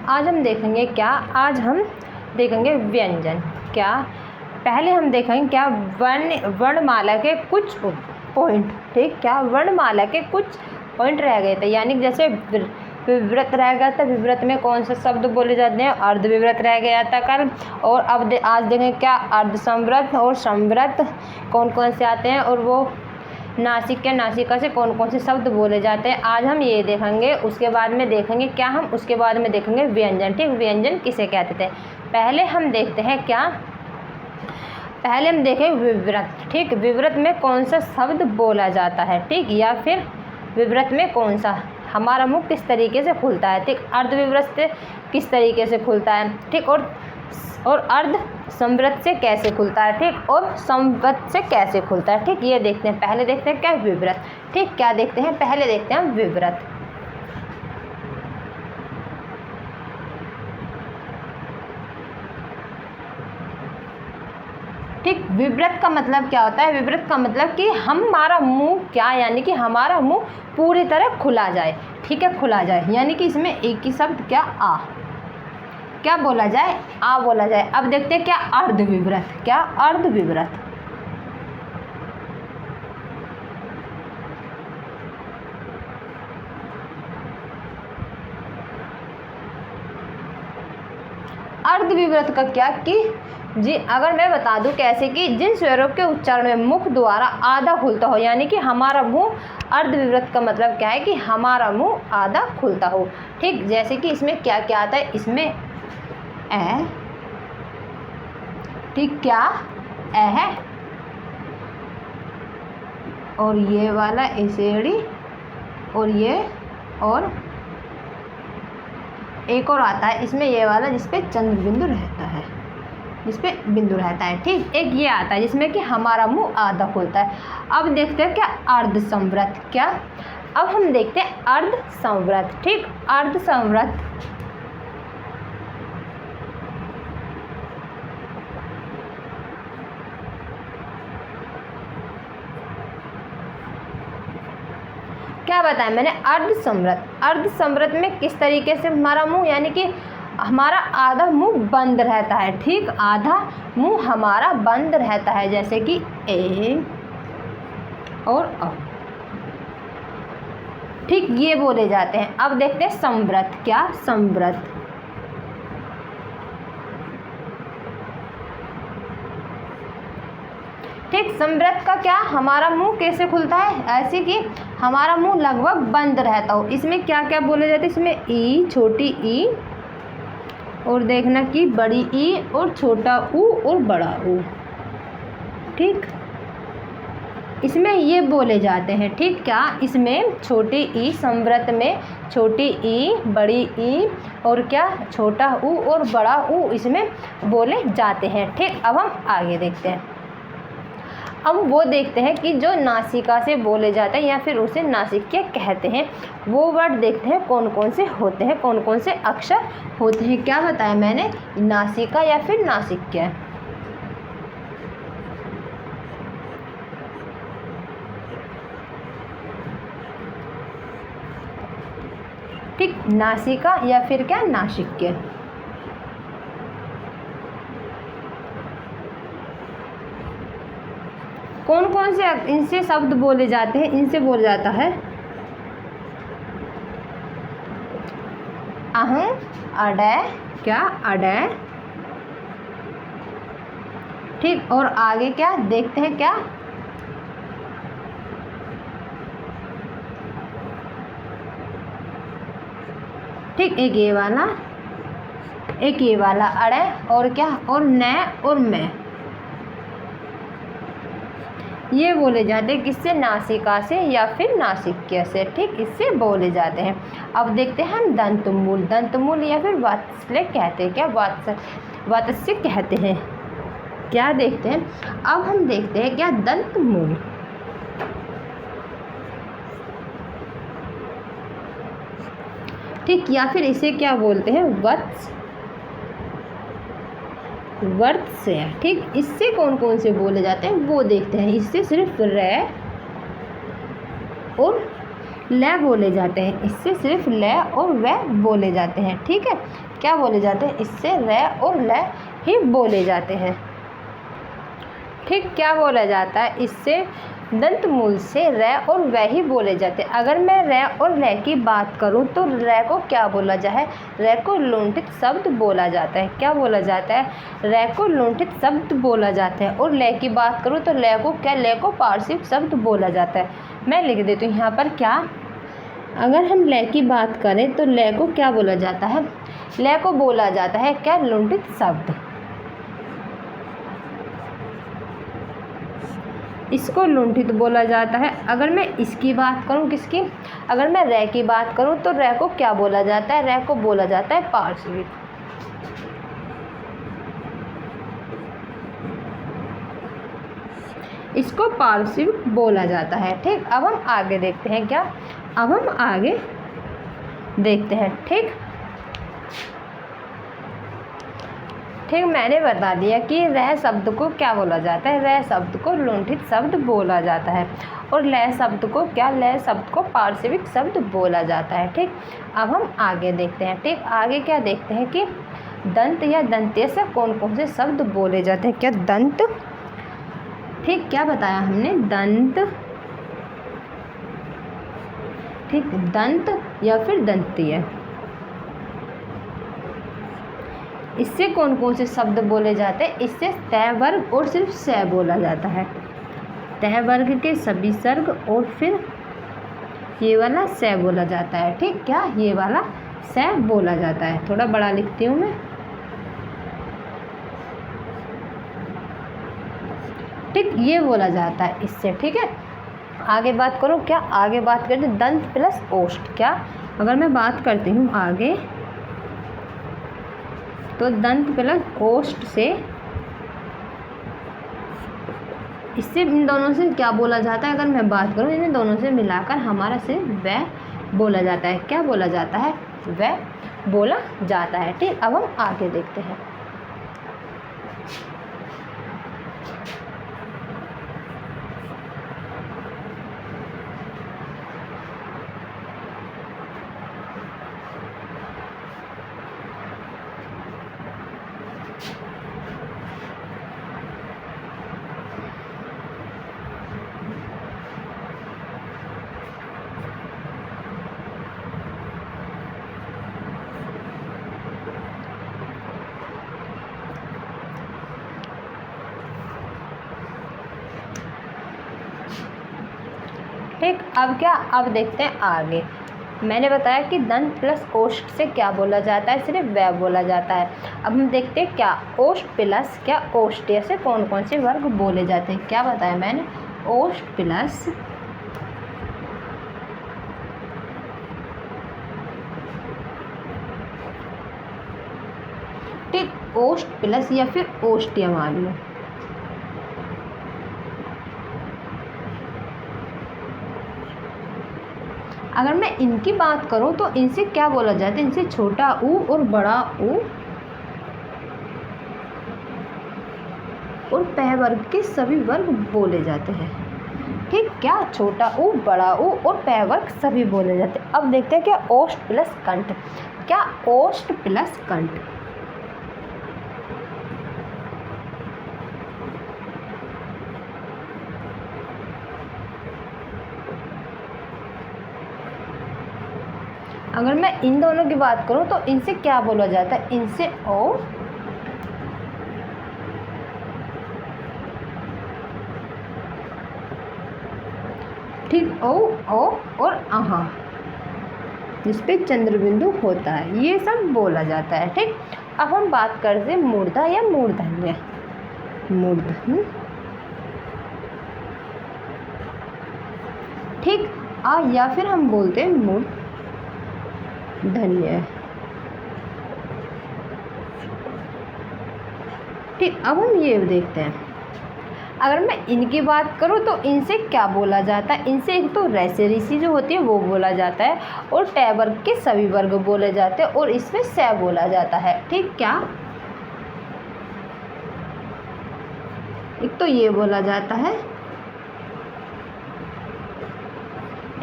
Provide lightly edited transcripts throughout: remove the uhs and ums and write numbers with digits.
आज हम देखेंगे क्या, आज हम देखेंगे व्यंजन। क्या पहले हम देखेंगे क्या वर्णमाला के कुछ पॉइंट, ठीक। क्या वर्णमाला के कुछ पॉइंट रह गए थे, यानी जैसे विवृत रह गया था, विवृत में कौन से शब्द बोले जाते हैं, अर्धविवृत रह गया था कल। और अब आज देखेंगे क्या अर्धसंवृत और संवृत कौन कौन से आते हैं, और वो नासिक के नासिका से कौन कौन से शब्द बोले जाते हैं, आज हम ये देखेंगे। उसके बाद में देखेंगे क्या, हम उसके बाद में देखेंगे व्यंजन, ठीक। व्यंजन किसे कहते थे, पहले हम देखते हैं क्या, पहले हम देखें विवृत, ठीक। विवृत में कौन सा शब्द बोला जाता है, ठीक, या फिर विवृत में कौन सा, हमारा मुंह किस तरीके से खुलता है, ठीक। अर्धविवृत से किस तरीके से खुलता है, ठीक, और अर्ध संवृत से कैसे खुलता है, ठीक, और संवृत से कैसे खुलता है, ठीक। ये देखते हैं, पहले देखते हैं क्या विवृत, ठीक। क्या देखते हैं, पहले देखते हैं विवृत। ठीक, विवृत का मतलब क्या होता है, विवृत का मतलब कि हमारा मुंह क्या, यानी कि हमारा मुंह पूरी तरह खुला जाए, ठीक है, खुला जाए, यानी कि इसमें एक ही शब्द क्या आ, क्या बोला जाए, आ बोला जाए। अब देखते हैं क्या अर्धविवृत, क्या अर्धविवृत। अर्धविवृत का क्या कि जी, अगर मैं बता दूं कैसे कि जिन स्वरों के उच्चारण में मुख द्वारा आधा खुलता हो, यानी कि हमारा मुंह, अर्धविवृत का मतलब क्या है कि हमारा मुंह आधा खुलता हो, ठीक। जैसे कि इसमें क्या क्या आता है, इसमें ए, ठीक, क्या ए है, और ये वाला ऐसेड़ी, और ये, और एक और आता है इसमें ये वाला जिसपे चंद्र बिंदु रहता है, जिसपे बिंदु रहता है, ठीक। एक ये आता है जिसमें कि हमारा मुंह आधा खुलता है। अब देखते हैं क्या अर्धसंवृत, क्या, अब हम देखते हैं अर्धसंवृत, ठीक। अर्धसंवृत क्या बताया मैंने, अर्धसंवृत। अर्धसंवृत में किस तरीके से हमारा मुंह, यानी कि हमारा आधा मुंह बंद रहता है, ठीक, आधा मुंह हमारा बंद रहता है, जैसे कि ए और अ, ठीक, ये बोले जाते हैं। अब देखते हैं संवृत, क्या संवृत। ठीक, संवृत का क्या, हमारा मुंह कैसे खुलता है, ऐसे कि हमारा मुंह लगभग बंद रहता हो। इसमें क्या क्या बोले जाते हैं, इसमें ई, छोटी ई, और देखना कि बड़ी ई, और छोटा ऊ, और बड़ा ऊ, ठीक, इसमें ये बोले जाते हैं, ठीक। क्या, इसमें छोटी ई, संवृत में छोटी ई, बड़ी ई, और क्या छोटा ऊ और बड़ा ऊ इसमें बोले जाते हैं, ठीक। अब हम आगे देखते हैं, अब वो देखते हैं कि जो नासिका से बोले जाते हैं या फिर उसे नासिक्य कहते हैं, वो वर्ड देखते हैं कौन कौन से होते हैं, कौन कौन से अक्षर होते हैं। क्या बताया मैंने, नासिका या फिर नासिक्य, ठीक, नासिका या फिर क्या नासिक्य। कौन कौन से इनसे शब्द बोले जाते हैं, इनसे बोला जाता है अहं, अडय, क्या अडय, ठीक। और आगे क्या देखते हैं, क्या ठीक, एक ये वाला, एक ये वाला अड़े, और क्या, और न, और मैं, ये बोले जाते हैं किससे, नासिका से या फिर नासिक्य से, ठीक, इससे बोले जाते हैं। अब देखते हैं हम दंतमूल, दंतमूल या फिर वात्सल्य कहते हैं, क्या वात्स्य कहते हैं, क्या देखते हैं। अब हम देखते हैं क्या दंतमूल, ठीक, या फिर इसे क्या बोलते हैं, वर्त से, ठीक। इससे कौन कौन से बोले जाते हैं वो देखते हैं। इससे सिर्फ रे और ल बोले जाते हैं, इससे सिर्फ ल और व बोले जाते हैं। ठीक है, क्या बोले जाते हैं? इससे र और ल ही बोले जाते हैं। ठीक, क्या बोला जाता है? इससे दंत मूल से र और व ही बोले जाते हैं। अगर मैं र और ल की बात करूं तो र को क्या बोला जाए? र को लुंठित शब्द बोला जाता है। क्या बोला जाता है? र को लुंठित शब्द बोला जाता है। और ल की बात करूं तो ल को क्या? ल को पार्श्विक शब्द बोला जाता है। मैं लिख देती हूँ यहाँ पर क्या, अगर हम ल की बात करें तो ल को क्या बोला जाता है? ल को बोला जाता है क्या? लुंठित शब्द। इसको लुंठित बोला जाता है। अगर मैं इसकी बात करूं, किसकी? अगर मैं र की बात करूं तो र को क्या बोला जाता है? र को बोला जाता है पार्श्विक। इसको पार्श्विक बोला जाता है। ठीक, अब हम आगे देखते हैं क्या, अब हम आगे देखते हैं। ठीक, मैंने बता दिया कि रह शब्द को क्या बोला जाता है? रह शब्द को लुंठित शब्द बोला जाता है। और लय शब्द को क्या? लय शब्द को पार्श्विक शब्द बोला जाता है। ठीक, अब हम आगे देखते हैं। ठीक, आगे क्या देखते हैं कि दंत या दंत्य से कौन कौन से शब्द बोले जाते हैं? क्या दंत, ठीक, क्या बताया हमने? दंत, ठीक, दंत या फिर दंतीय, इससे कौन कौन से शब्द बोले जाते हैं? इससे तय वर्ग और सिर्फ स बोला जाता है। तय वर्ग के सभी सर्ग और फिर ये वाला स बोला जाता है। ठीक, क्या? ये वाला स बोला जाता है। थोड़ा बड़ा लिखती हूँ मैं। ठीक, ये बोला जाता है इससे। ठीक है, आगे बात करो क्या? आगे बात करते दंत प्लस ओष्ठ। क्या? अगर मैं बात करती हूँ आगे तो दंत प्लस ओष्ठ से, इससे इन दोनों से क्या बोला जाता है? अगर मैं बात करूँ इन दोनों से मिलाकर हमारा सिर्फ व बोला जाता है। क्या बोला जाता है? व बोला जाता है। ठीक, अब हम आगे देखते हैं। ठीक, अब क्या? अब देखते हैं आगे। मैंने बताया कि दंत प्लस ओष्ठ से क्या बोला जाता है? सिर्फ व बोला जाता है। अब हम देखते हैं क्या ओष्ठ प्लस क्या ओष्ठ्य से कौन कौन से वर्ग बोले जाते हैं। क्या बताया मैंने? ओष्ठ प्लस ठीक, ओष्ठ प्लस या फिर ओष्ठ्य मान लो। अगर मैं इनकी बात करूं तो इनसे क्या बोला जाता है? इनसे छोटा ऊ और बड़ा ऊ और पह वर्ग के सभी वर्ग बोले जाते हैं। ठीक, क्या? छोटा ऊ, बड़ा ऊ और पह वर्ग सभी बोले जाते हैं। अब देखते हैं क्या ओष्ठ प्लस कंठ। क्या? ओष्ठ प्लस कंठ। अगर मैं इन दोनों की बात करूं तो इनसे क्या बोला जाता है? इनसे ओ ठीक, ओ और आहा जिस पे चंद्र बिंदु होता है, ये सब बोला जाता है। ठीक, अब हम बात करते हैं मूर्धा या मूर्धन्य। मूर्धन्य, ठीक, या फिर हम बोलते हैं मूर्धन्य। ठीक, अब हम ये देखते हैं। अगर मैं इनकी बात करूँ तो इनसे क्या बोला जाता है? इनसे एक तो रैसे ऋषि जो होती है वो बोला जाता है और टै वर्ग के सभी वर्ग बोले जाते हैं और इसमें स बोला जाता है। ठीक, क्या? एक तो ये बोला जाता है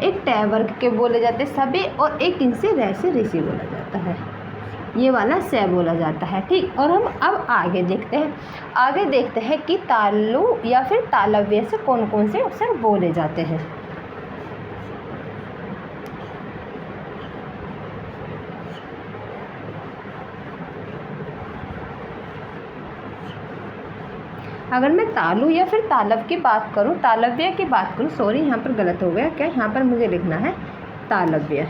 एक ट वर्ग के बोले जाते हैं सभी, और एक इनसे रे से ऋषि बोला जाता है, ये वाला से बोला जाता है। ठीक, और हम अब आगे देखते हैं कि तालु या फिर तालव्य से कौन कौन से अक्षर बोले जाते हैं। अगर मैं तालु या फिर तालव की बात करूं, तालव्य की बात करूं, सॉरी यहाँ पर गलत हो गया, क्या यहाँ पर मुझे लिखना है तालव्य।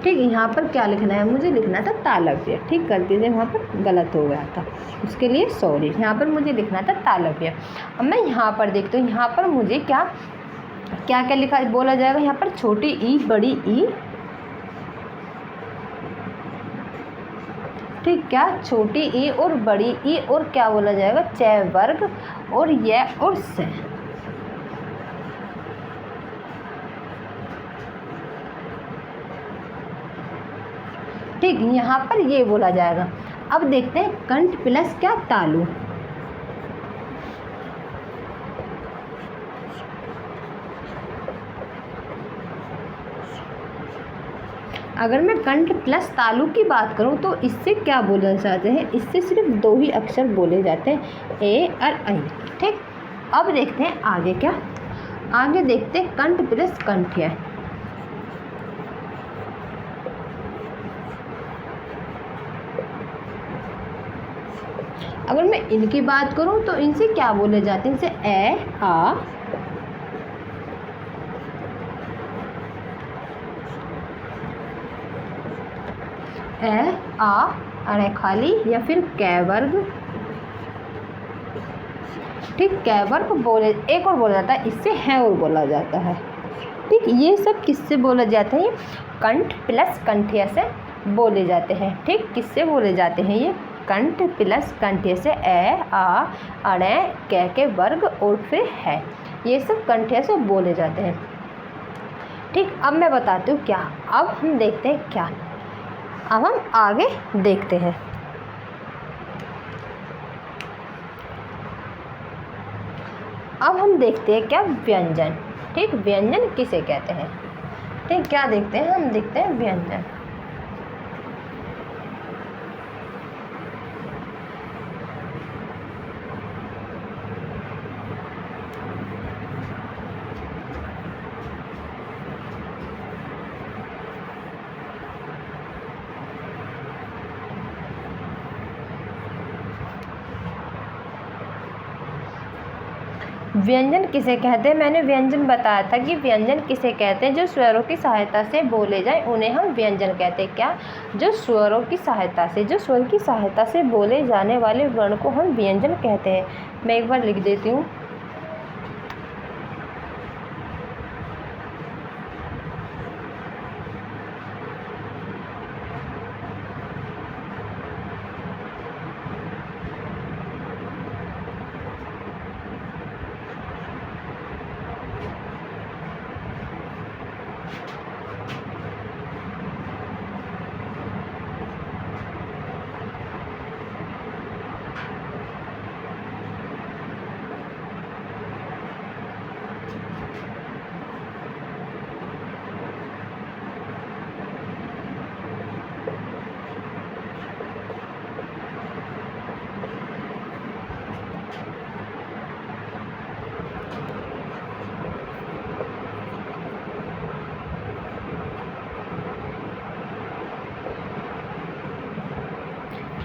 ठीक, यहाँ पर क्या लिखना है, मुझे लिखना था तालव्य। ठीक, गलती से वहाँ पर गलत हो गया था, उसके लिए सॉरी। यहाँ पर मुझे लिखना था तालव्य। अब मैं यहाँ पर देखती हूँ, यहाँ पर मुझे क्या क्या क्या लिखा बोला जाएगा, यहाँ पर छोटी ई बड़ी ई। ठीक, क्या छोटी ई और बड़ी ई, और क्या बोला जाएगा च वर्ग और य और से। ठीक, यहाँ पर ये बोला जाएगा। अब देखते हैं कंठ प्लस क्या तालु। अगर मैं कंठ प्लस तालु की बात करूं तो इससे क्या बोलना चाहते हैं, इससे सिर्फ दो ही अक्षर बोले जाते हैं, ए और ऐ। ठीक, अब देखते हैं आगे क्या, आगे देखते हैं कंठ प्लस कंठ्य। अगर मैं इनकी बात करूं तो इनसे क्या बोले जाते हैं, इनसे ए आ अरे खाली या फिर कै वर्ग। ठीक, कै वर्ग बोले, एक और बोला जाता है, इससे है और बोला जाता है। ठीक, ये सब किससे बोला जाता है, कंठ प्लस कंठ्य से बोले जाते हैं। ठीक, किससे बोले जाते हैं ये, कंठ प्लस कंठ्य से ए आ अणे कै के वर्ग और फिर है, ये सब कंठ्य से बोले जाते हैं। ठीक, अब मैं बताती हूँ क्या, अब हम देखते हैं क्या, अब हम आगे देखते हैं। अब हम देखते हैं क्या व्यंजन। ठीक, व्यंजन किसे कहते हैं। ठीक, क्या देखते हैं, हम देखते हैं व्यंजन। व्यंजन किसे कहते हैं, मैंने व्यंजन बताया था कि व्यंजन किसे कहते हैं, जो स्वरों की सहायता से बोले जाए उन्हें हम व्यंजन कहते हैं। क्या, जो स्वरों की सहायता से, जो स्वर की सहायता से बोले जाने वाले वर्ण को हम व्यंजन कहते हैं। मैं एक बार लिख देती हूँ,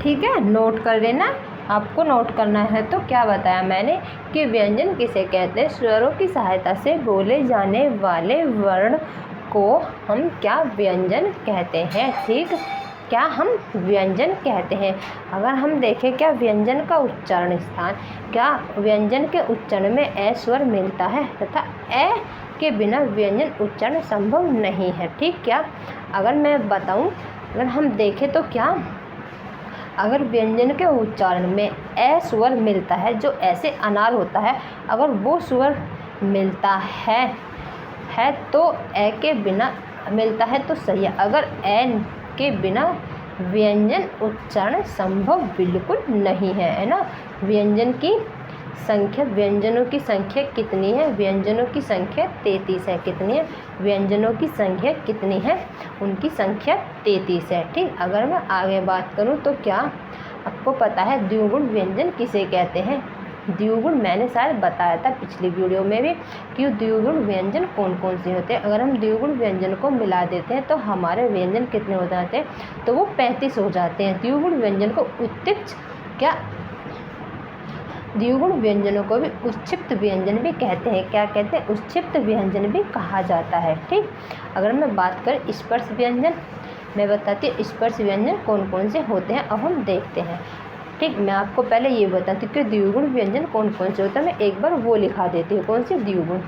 ठीक है, नोट कर लेना, आपको नोट करना है। तो क्या बताया मैंने कि व्यंजन किसे कहते हैं, स्वरों की सहायता से बोले जाने वाले वर्ण को हम क्या व्यंजन कहते हैं। ठीक, क्या हम व्यंजन कहते हैं। अगर हम देखें क्या व्यंजन का उच्चारण स्थान, क्या व्यंजन के उच्चारण में ए स्वर मिलता है तथा ए के बिना व्यंजन उच्चारण संभव नहीं है। ठीक, क्या अगर मैं बताऊं, अगर हम देखें तो क्या, अगर व्यंजन के उच्चारण में ए स्वर मिलता है, जो ऐसे अनार होता है, अगर वो स्वर मिलता है तो ए के बिना मिलता है तो सही है। अगर ए के बिना व्यंजन उच्चारण संभव बिल्कुल नहीं है, है ना। व्यंजन की संख्या, व्यंजनों की संख्या कितनी है? व्यंजनों की संख्या 33 है। कितनी है? व्यंजनों की संख्या कितनी है? उनकी संख्या 33 है। ठीक, अगर मैं आगे बात करूं तो क्या आपको पता है द्विगुण व्यंजन किसे कहते हैं? द्विगुण मैंने शायद बताया था पिछली वीडियो में भी कि द्विगुण व्यंजन कौन कौन से होते हैं। अगर हम द्विगुण व्यंजन को मिला देते हैं तो हमारे व्यंजन कितने हो जाते हैं? तो वो 35 हो जाते हैं। द्विगुण व्यंजन को उत्तिक्ष क्या द्विगुण व्यंजनों को भी उत्क्षिप्त व्यंजन भी कहते हैं। क्या कहते हैं? उत्क्षिप्त व्यंजन भी कहा जाता है। ठीक, अगर मैं बात करें स्पर्श व्यंजन, मैं बताती हूँ स्पर्श व्यंजन कौन कौन से होते हैं। अब हम देखते हैं। ठीक, मैं आपको पहले ये बताती हूँ कि द्विगुण व्यंजन कौन कौन से होते हैं। मैं एक बार वो लिखा देती हूँ, कौन से द्विगुण।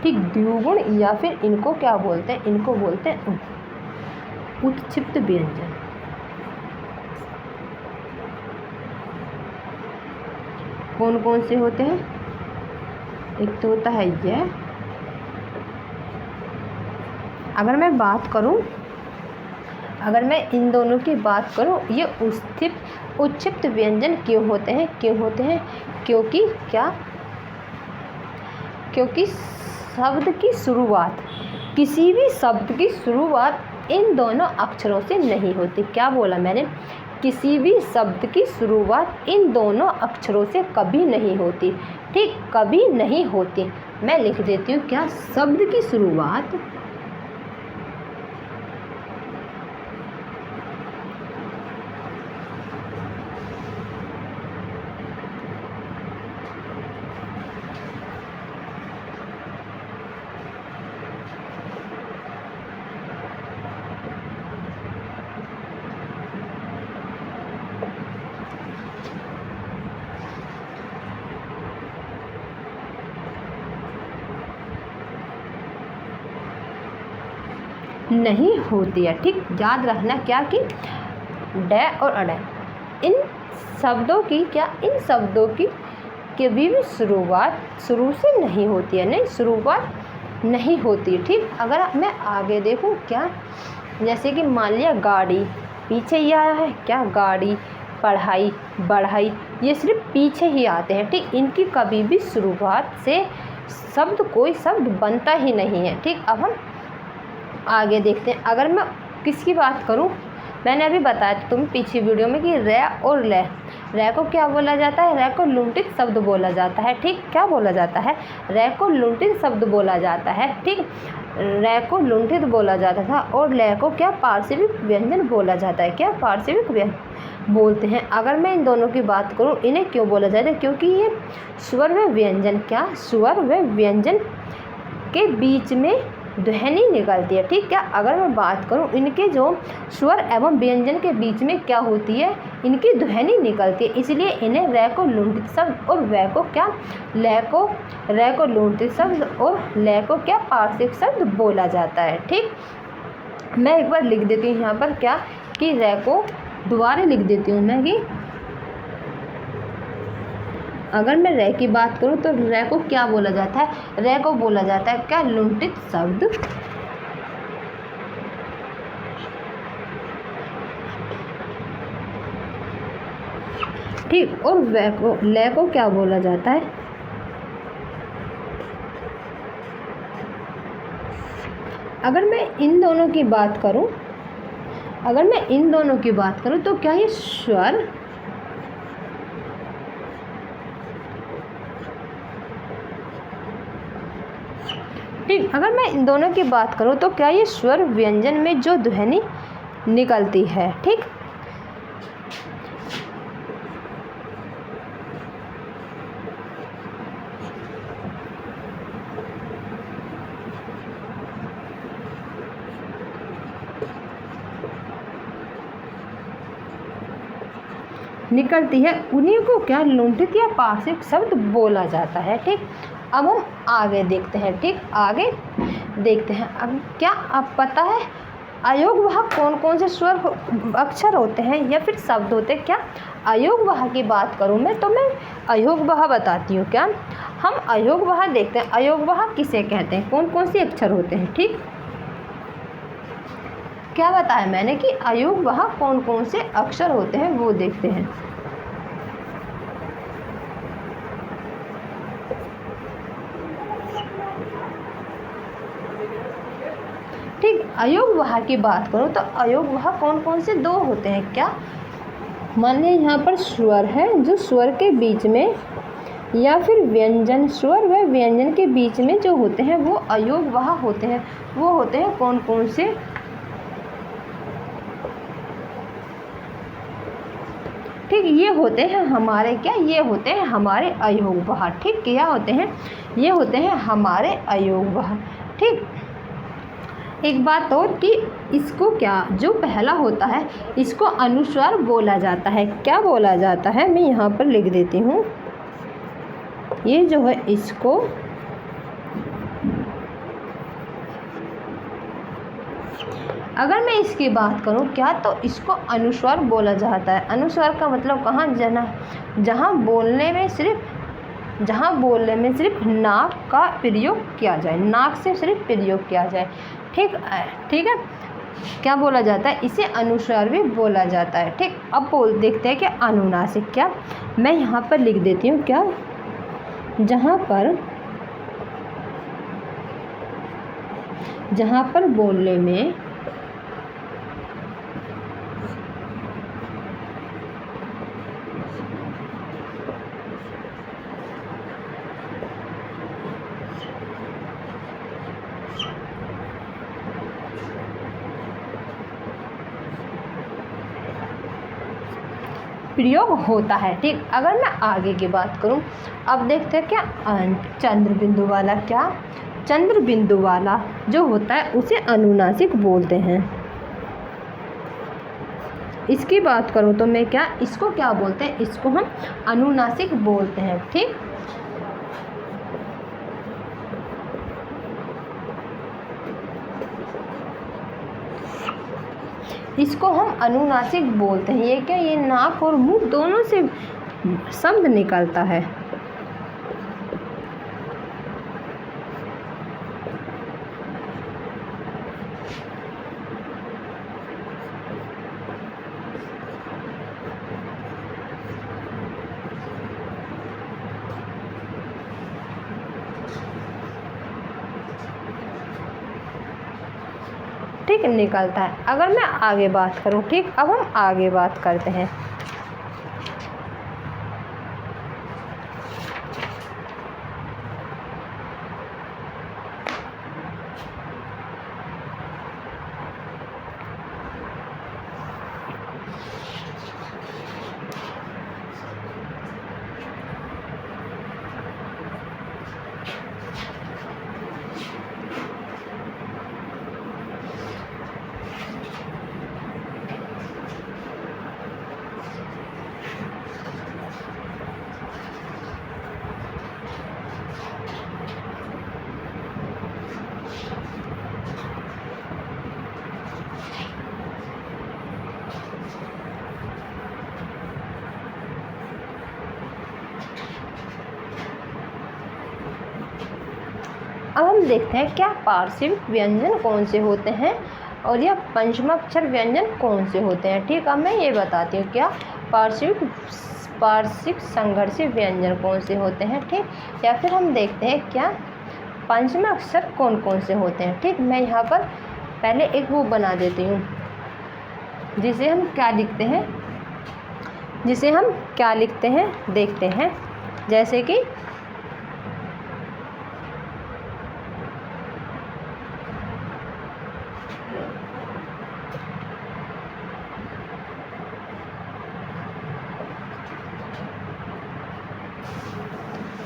ठीक, द्विगुण या फिर इनको क्या बोलते हैं? इनको बोलते हैं उत्क्षिप्त व्यंजन। कौन कौन से होते हैं? एक तो होता है यह, अगर मैं बात करूं, अगर मैं इन दोनों की बात करूं, ये उत्क्षिप्त व्यंजन क्यों होते हैं? क्यों होते हैं? क्योंकि क्या? क्योंकि शब्द की शुरुआत, किसी भी शब्द की शुरुआत इन दोनों अक्षरों से नहीं होती। क्या बोला मैंने? किसी भी शब्द की शुरुआत इन दोनों अक्षरों से कभी नहीं होती। ठीक, कभी नहीं होती। मैं लिख देती हूँ, क्या शब्द की शुरुआत नहीं होती है। ठीक, याद रखना क्या कि डे और अडे, इन शब्दों की क्या, इन शब्दों की कभी भी शुरुआत शुरू से नहीं होती है। नहीं, शुरुआत नहीं होती। ठीक, अगर मैं आगे देखूं, क्या जैसे कि मान लिया गाड़ी, पीछे ये आया है क्या? गाड़ी, पढ़ाई, बढ़ाई, ये सिर्फ पीछे ही आते हैं। ठीक, इनकी कभी भी शुरुआत से शब्द, कोई शब्द बनता ही नहीं है। ठीक, अब हम आगे देखते हैं। अगर मैं किसकी बात करूं, मैंने अभी बताया था तुम्हें पिछली वीडियो में कि रे और ले, रे को क्या बोला जाता है? रे को लुंठित शब्द बोला जाता है। ठीक, क्या बोला जाता है? रे को लुंठित शब्द बोला जाता है। ठीक, रे को लुंठित बोला जाता था और ले को क्या? पार्श्विक व्यंजन बोला जाता है। क्या? पार्श्विक व्यंजन बोलते हैं। अगर मैं इन दोनों की बात करूं, इन्हें क्यों बोला जाता है? क्योंकि ये स्वर व व्यंजन, क्या स्वर व व्यंजन के बीच में ध्वनि निकलती है। ठीक, क्या अगर मैं बात करूं, इनके जो स्वर एवं व्यंजन के बीच में क्या होती है? इनकी ध्वनि निकलती है, इसलिए इन्हें रे को लुंठित शब्द और वे को क्या? रे को लुंठित शब्द और ले को क्या? पार्श्विक शब्द बोला जाता है। ठीक, मैं एक बार लिख देती हूँ यहाँ पर क्या कि रे को दोबारा लिख देती हूँ मैं कि अगर मैं रे की बात करूं तो रे को क्या बोला जाता है? रे को बोला जाता है क्या? लुंठित शब्द। ठीक, और वे को, ले को क्या बोला जाता है? अगर मैं इन दोनों की बात करूं, अगर मैं इन दोनों की बात करूं तो क्या ये स्वर, ठीक, अगर मैं इन दोनों की बात करूं तो क्या ये स्वर व्यंजन में जो ध्वनि निकलती है। ठीक, निकलती है, उन्हीं को क्या? लुंठित या पार्श्विक शब्द बोला जाता है। ठीक, अब हम आगे देखते हैं। ठीक, आगे देखते हैं। अब क्या आप पता है अयोगवाहक कौन कौन से स्वर अक्षर होते हैं या फिर शब्द होते हैं? क्या अयोगवाह की बात करूं मैं तो मैं अयोगवाह बताती हूँ। क्या हम अयोगवाह देखते हैं। अयोगवाह किसे कहते हैं? कौन कौन से अक्षर होते हैं? ठीक, क्या बताया मैंने कि अयोग वहाँ कौन कौन से अक्षर होते हैं वो देखते हैं। ठीक, अयोग वहा की बात करो तो अयोग वहा कौन कौन से दो होते हैं। क्या मान लीजिए यहाँ पर स्वर है, जो स्वर के बीच में, या फिर व्यंजन, स्वर व व्यंजन के बीच में जो होते हैं वो अयोग वहा होते हैं। वो होते हैं कौन कौन से। ठीक, ये होते हैं हमारे क्या, ये होते हैं हमारे अयोग वहा। ठीक, क्या होते हैं, ये होते हैं हमारे अयोग वहा। ठीक, एक बात और कि इसको क्या, जो पहला होता है इसको अनुस्वार बोला जाता है। क्या बोला जाता है, मैं यहाँ पर लिख देती हूँ। ये जो है इसको अगर मैं इसकी बात करूँ क्या, तो इसको अनुस्वार बोला जाता है। अनुस्वार का मतलब कहाँ, जहाँ बोलने में सिर्फ नाक का प्रयोग किया जाए, नाक से सिर्फ प्रयोग किया जाए। ठीक है, क्या बोला जाता है, इसे अनुस्वार भी बोला जाता है। ठीक, अब देखते हैं कि अनुनासिक क्या, मैं यहाँ पर लिख देती हूँ क्या, जहाँ पर बोलने में प्रयोग होता है। ठीक, अगर मैं आगे की बात करूं, अब देखते हैं क्या, चंद्र बिंदु वाला, क्या चंद्र बिंदु वाला जो होता है उसे अनुनासिक बोलते हैं। इसकी बात करूं तो मैं क्या, इसको क्या बोलते हैं, इसको हम अनुनासिक बोलते हैं। ठीक, इसको हम अनुनासिक बोलते हैं। ये क्या, ये नाक और मुंह दोनों से शब्द निकलता है। ठीक, निकलता है। अगर मैं आगे बात करूं, ठीक, अब हम आगे बात करते हैं। अब हम देखते हैं क्या पार्श्विक व्यंजन कौन से होते हैं और यह पंचमाक्षर व्यंजन कौन से होते हैं। ठीक, अब मैं ये बताती हूँ क्या पार्श्विक संघर्षी व्यंजन कौन से होते हैं। ठीक, या फिर हम देखते हैं क्या पंचमाक्षर कौन कौन से होते हैं। ठीक, मैं यहाँ पर पहले एक वो बना देती हूँ, जिसे हम क्या लिखते हैं, देखते हैं। जैसे कि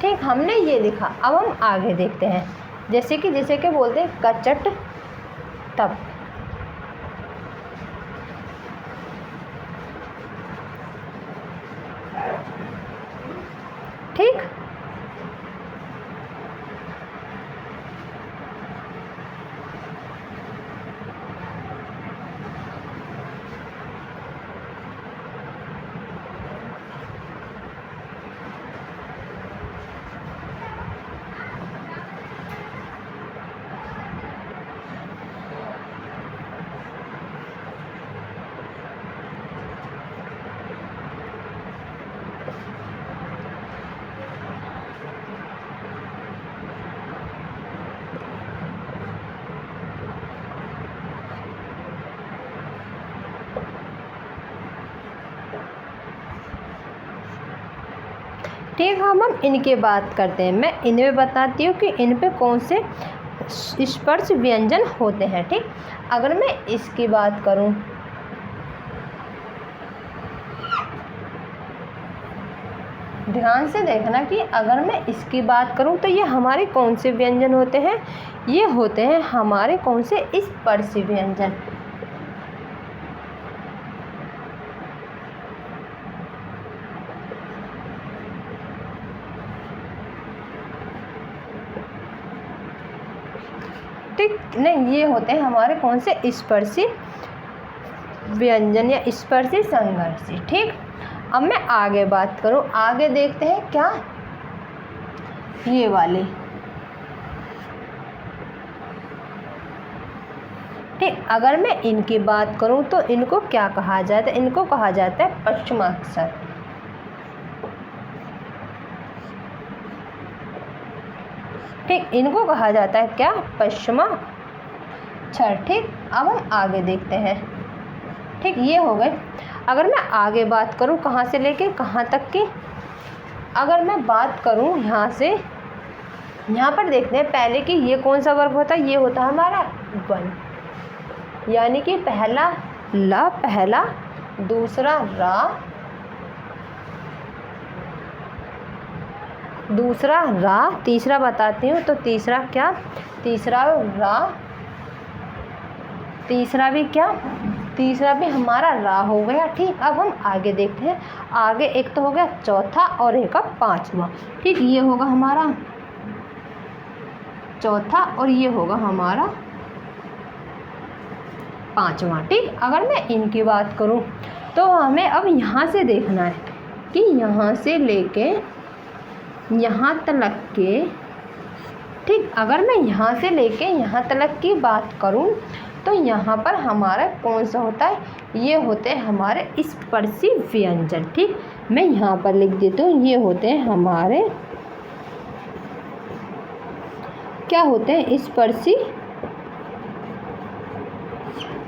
ठीक, हमने ये लिखा। अब हम आगे देखते हैं, जैसे कि बोलते हैं कचट तप। ठीक, ठीक, हम इनकी बात करते हैं। मैं इनमें बताती हूँ कि इन पे कौन से स्पर्श व्यंजन होते हैं। ठीक, अगर मैं इसकी बात करूँ, ध्यान से देखना कि अगर मैं इसकी बात करूं तो ये हमारे कौन से व्यंजन होते हैं, ये होते हैं हमारे कौन से स्पर्शी व्यंजन। ठीक, नहीं, ये होते हैं हमारे कौन से स्पर्शी व्यंजन या स्पर्शी संघर्षी। ठीक, अब मैं आगे बात करूं, आगे देखते हैं क्या, ये वाले। ठीक, अगर मैं इनकी बात करूं तो इनको क्या कहा जाता है, इनको कहा जाता है पश्चिमाक्षर। ठीक, इनको कहा जाता है क्या, पश्चिमाक्षर। ठीक, अब हम आगे देखते हैं। ठीक, ये हो गए। अगर मैं आगे बात करूं कहाँ से लेके कहाँ तक की, अगर मैं बात करूं यहाँ से यहाँ पर देखते हैं पहले कि ये कौन सा वर्ग होता है, ये होता है हमारा वन, यानी कि पहला ला, पहला, दूसरा रा, दूसरा रा, तीसरा बताती हूँ तो तीसरा क्या, तीसरा रा, तीसरा भी क्या, तीसरा भी हमारा रा हो गया। ठीक, अब हम आगे देखते हैं। आगे एक तो हो गया चौथा और एक का पांचवा। ठीक, ये होगा हमारा चौथा और ये होगा हमारा पांचवा। ठीक, अगर मैं इनकी बात करूं तो हमें अब यहाँ से देखना है कि यहाँ से लेके यहाँ तक के, ठीक, अगर मैं यहाँ से लेके यहाँ तक की बात करूं तो यहाँ पर हमारा कौन सा होता है, ये होते हैं हमारे स्पर्शी व्यंजन। ठीक, मैं यहाँ पर लिख देती हूँ, ये होते हैं हमारे क्या होते हैं, स्पर्शी,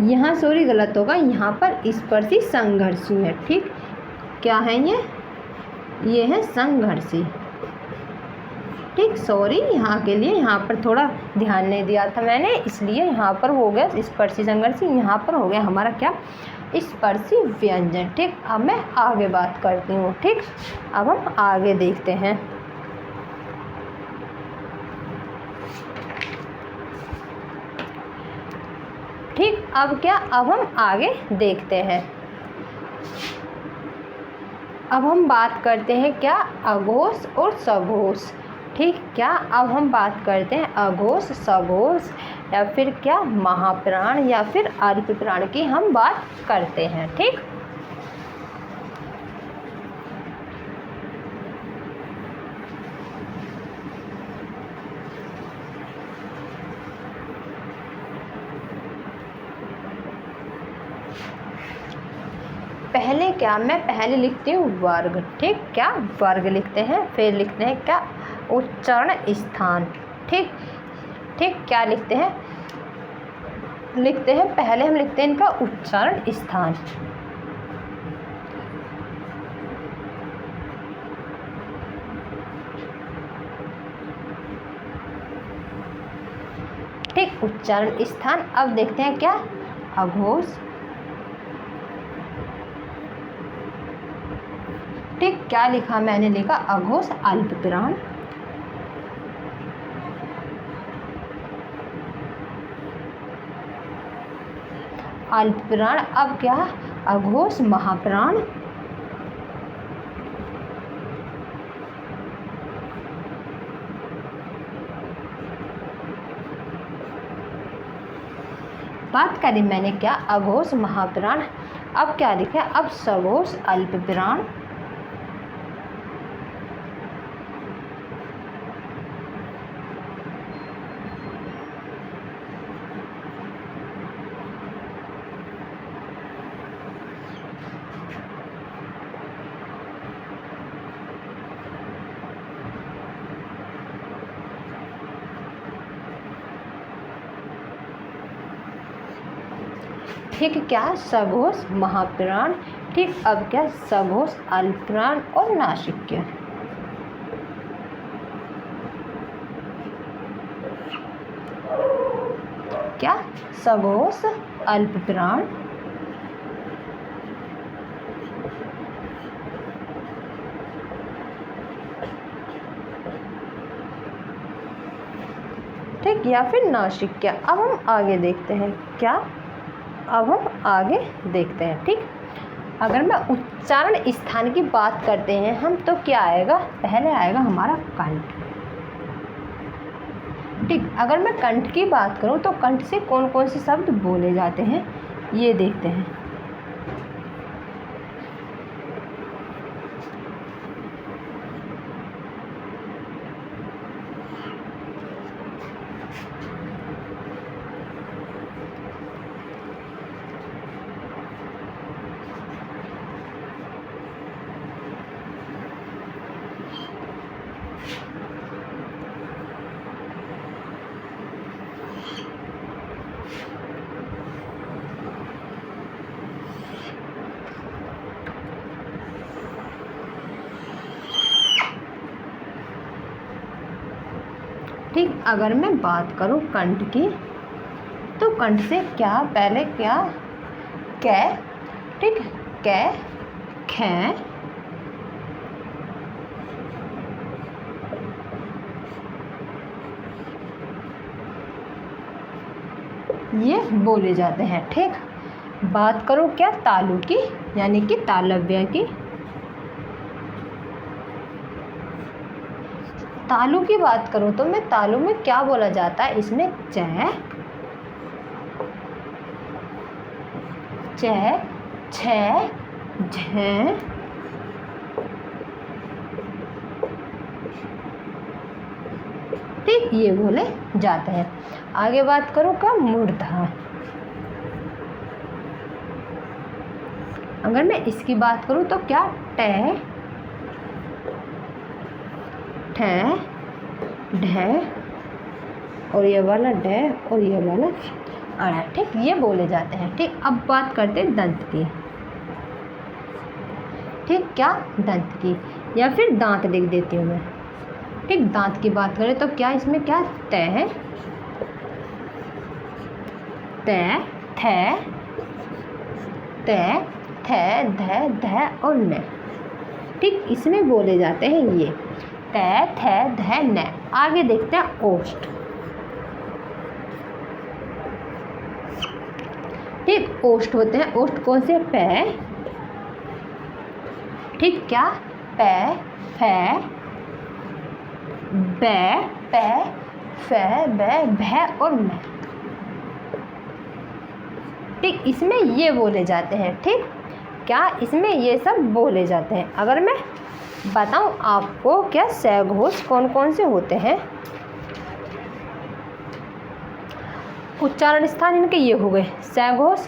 यहाँ सॉरी गलत होगा, यहाँ पर स्पर्शी संघर्षी है। ठीक, क्या है ये है संघर्षी। ठीक, सॉरी, यहाँ के लिए यहाँ पर थोड़ा ध्यान नहीं दिया था मैंने, इसलिए यहाँ पर हो गया स्पर्शी संघर्षी, यहाँ पर हो गया हमारा क्या, स्पर्शी व्यंजन। ठीक, अब मैं आगे बात करती हूँ। ठीक, अब हम आगे देखते हैं। ठीक, अब क्या, अब हम आगे देखते हैं। अब हम बात करते हैं क्या, अघोष और सघोष। ठीक, क्या, अब हम बात करते हैं अघोष, सघोष या फिर क्या महाप्राण या फिर अल्पप्राण की हम बात करते हैं। ठीक, पहले क्या, मैं पहले लिखती हूँ वर्ग। ठीक, क्या वर्ग लिखते हैं, फिर लिखते हैं क्या उच्चारण स्थान। ठीक, ठीक, क्या लिखते हैं, लिखते हैं पहले हम लिखते हैं इनका उच्चारण स्थान। ठीक, उच्चारण स्थान। अब देखते हैं क्या, अघोष। ठीक, क्या लिखा, मैंने लिखा अघोष अल्पप्राण। अल्पप्राण। अब क्या, अघोष महाप्राण। बात करी मैंने क्या, अघोष महाप्राण। अब क्या लिखा, अब सघोष अल्पप्राण। ठीक, क्या सघोष महाप्राण। ठीक, अब क्या सघोष अल्पप्राण और नासिक्य। सघोष अल्पप्राण, ठीक, या फिर नासिक्य। अब हम आगे देखते हैं क्या, अब हम आगे देखते हैं। ठीक, अगर मैं उच्चारण स्थान की बात करते हैं हम तो क्या आएगा, पहले आएगा हमारा कंठ। ठीक, अगर मैं कंठ की बात करूं तो कंठ से कौन कौन से शब्द बोले जाते हैं ये देखते हैं। ठीक, अगर मैं बात करूं कंठ की तो कंठ से क्या, पहले क्या, कै, ठीक, कै, खे, ये बोले जाते हैं। ठीक, बात करूं क्या तालु की, यानी कि तालव्य की, तालु की बात करूं तो मैं तालु में क्या बोला जाता है, इसमें च, छ, झ, ठीक, ये बोले जाते हैं। आगे बात करूं क्या मूर्धा, अगर मैं इसकी बात करूं तो क्या ट, ठ, ढ और ये वाला ड और ये वाला अड़ा। ठीक, ये बोले जाते हैं। ठीक, अब बात करते हैं दंत की। ठीक, क्या दंत की, या फिर दांत लिख देती हूँ मैं। ठीक, दांत की बात करें तो क्या इसमें क्या त, थ, थ, ध, ध और न। ठीक, इसमें बोले जाते हैं ये त, थ, ध, न। आगे देखते हैं ओष्ठ। ठीक, ओष्ठ होते हैं, ओष्ठ कौन से, पै, ठीक, क्या पै, फै, बै, पै, फै, बै, भै और मै। ठीक, इसमें ये बोले जाते हैं। ठीक, क्या इसमें ये सब बोले जाते हैं। अगर मैं बताऊं आपको क्या सघोष कौन कौन से होते हैं, उच्चारण स्थान इनके ये हो गए सघोष।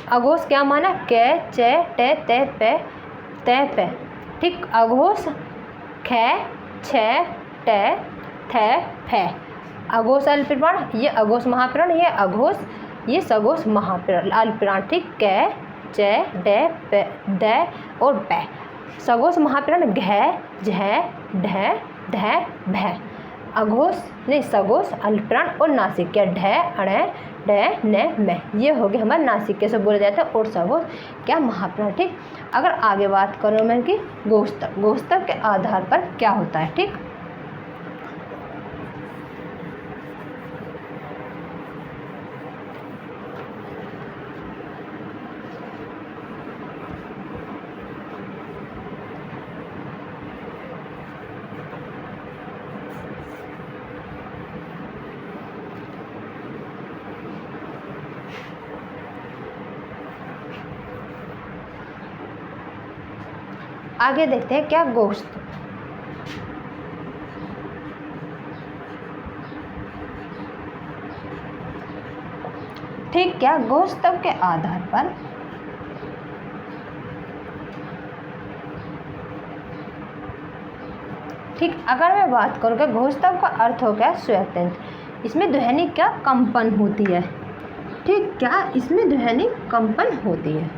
अघोष क्या माना, कै, च, ट, त, प, त, प। ठीक, अघोष ख, छ, ट, थ, फ। अघोष अल्पप्राण, ये अघोष महाप्राण, ये अघोष, ये सघोष महाप्राण अल्पप्राण। ठीक, कै, च, ड, प, द और प। सघोष महाप्राण घ, झ, ढ, ध, भ। अघोष नहीं सघोष अल्पप्राण और नासिक्य ढ, अण, ड, न, म। ये हो गए हमारे नासिक्य से बोले जाते हैं, और सघोष क्या महाप्राण। ठीक, अगर आगे बात करूँ मैं कि गोस्तक, गोस्तक के आधार पर क्या होता है। ठीक, आगे देखते हैं क्या गोस्त। ठीक, क्या गोस्तक के आधार पर ठीक, अगर मैं बात करूँ कि घोषतव का अर्थ हो गया स्वतंत्र। इसमें ध्वनि क्या कंपन होती है। ठीक, क्या इसमें ध्वनि कंपन होती है।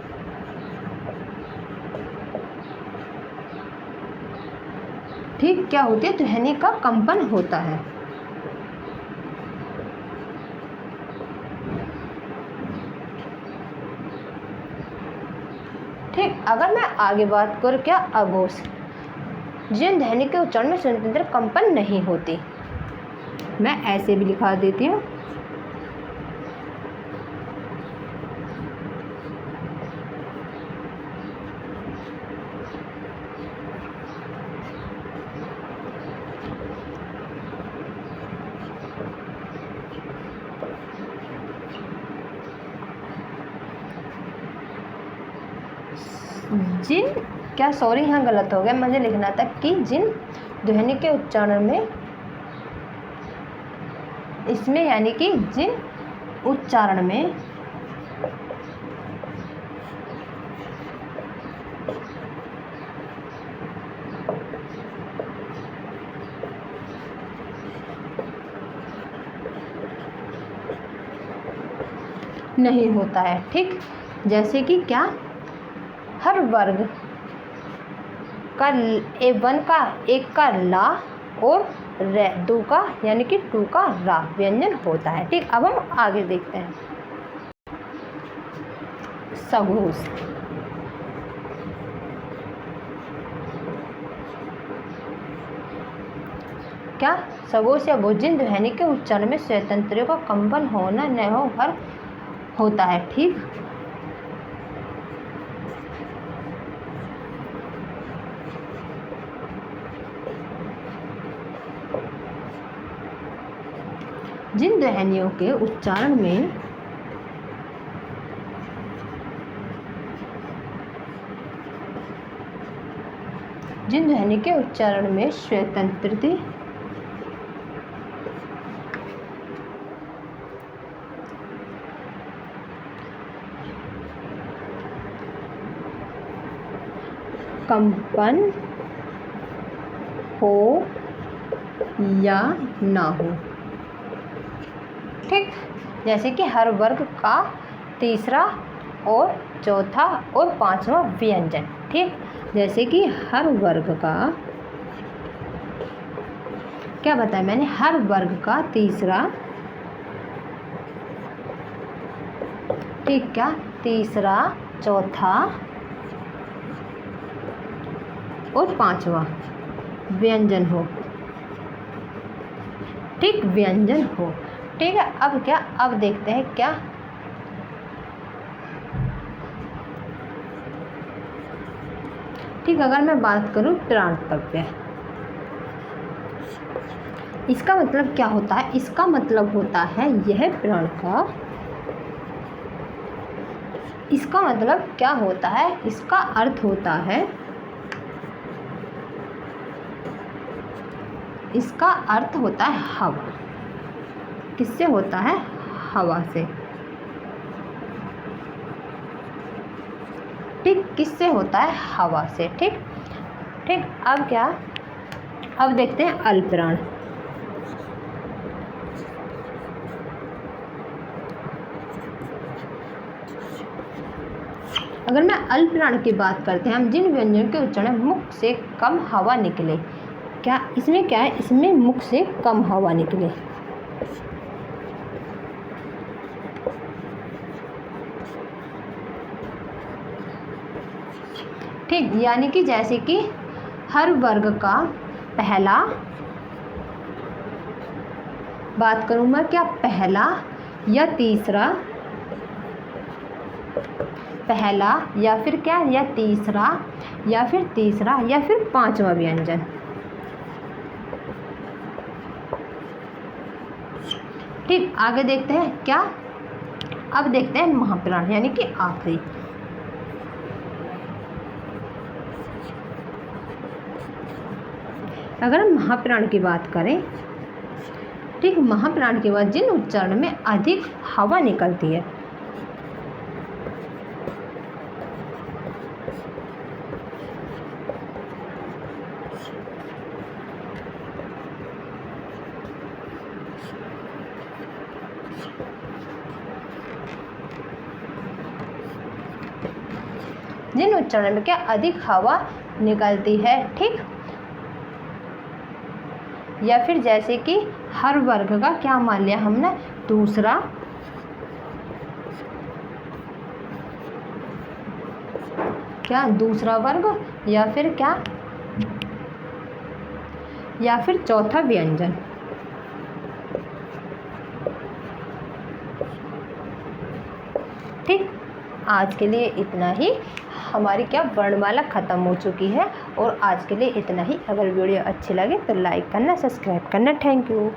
ठीक, क्या होती है, ध्वनि का कंपन होता है। अगर मैं आगे बात करूँ क्या अघोष, जिन ध्वनि के उच्चारण में स्वतंत्र कंपन नहीं होती, मैं ऐसे भी लिखा देती हूँ। जिन क्या सॉरी यहाँ गलत हो गया, मुझे लिखना था कि जिन ध्वनि के उच्चारण में इसमें यानी कि जिन उच्चारण में नहीं होता है, ठीक। जैसे कि क्या, हर वर्ग का वन का एक का ला और दो का यानी कि टू का रा व्यंजन होता है, ठीक। अब हम आगे देखते हैं सघोष। क्या सघोष या घोष जिन ध्वनि के उच्चारण में स्वतंत्र का कंपन होना न हो हर होता है, ठीक। जिन ध्वनियों के उच्चारण में स्वतंत्रता कंपन हो या ना हो, ठीक। जैसे कि हर वर्ग का तीसरा और चौथा और पांचवा व्यंजन, ठीक। जैसे कि हर वर्ग का क्या बताया मैंने, हर वर्ग का तीसरा, ठीक, क्या तीसरा, चौथा और पांचवा व्यंजन हो, ठीक, व्यंजन हो, ठीक है। अब क्या, अब देखते हैं क्या, ठीक। अगर मैं बात करूं प्राणपव्य, इसका मतलब क्या होता है, इसका मतलब होता है यह प्राण का, इसका मतलब क्या होता है, इसका अर्थ होता है, इसका अर्थ होता है हवा। किससे होता है, हवा से, ठीक, किससे होता है, हवा से, ठीक, ठीक। अब क्या, अब देखते हैं अल्पप्राण। अगर मैं अल्पप्राण की बात करते हैं, हम जिन व्यंजन के उच्चारण मुख से कम हवा निकले, क्या इसमें क्या है, इसमें मुख से कम हवा निकले, ठीक। यानी कि जैसे कि हर वर्ग का पहला, बात करूँ मैं क्या, पहला या तीसरा, पहला या फिर क्या, या तीसरा या फिर पांचवा व्यंजन, ठीक। आगे देखते हैं क्या, अब देखते हैं महाप्राण यानी कि आखिरी। अगर हम महाप्राण की बात करें, ठीक, महाप्राण के बाद जिन उच्चारण में अधिक हवा निकलती है, जिन उच्चारण में क्या अधिक हवा निकलती है, ठीक। या फिर जैसे कि हर वर्ग का क्या मान लिया हमने, दूसरा, क्या दूसरा वर्ग या फिर क्या, या फिर चौथा व्यंजन। ठीक, आज के लिए इतना ही। हमारी क्या वर्णमाला ख़त्म हो चुकी है और आज के लिए इतना ही। अगर वीडियो अच्छी लगे तो लाइक करना, सब्सक्राइब करना। Thank you.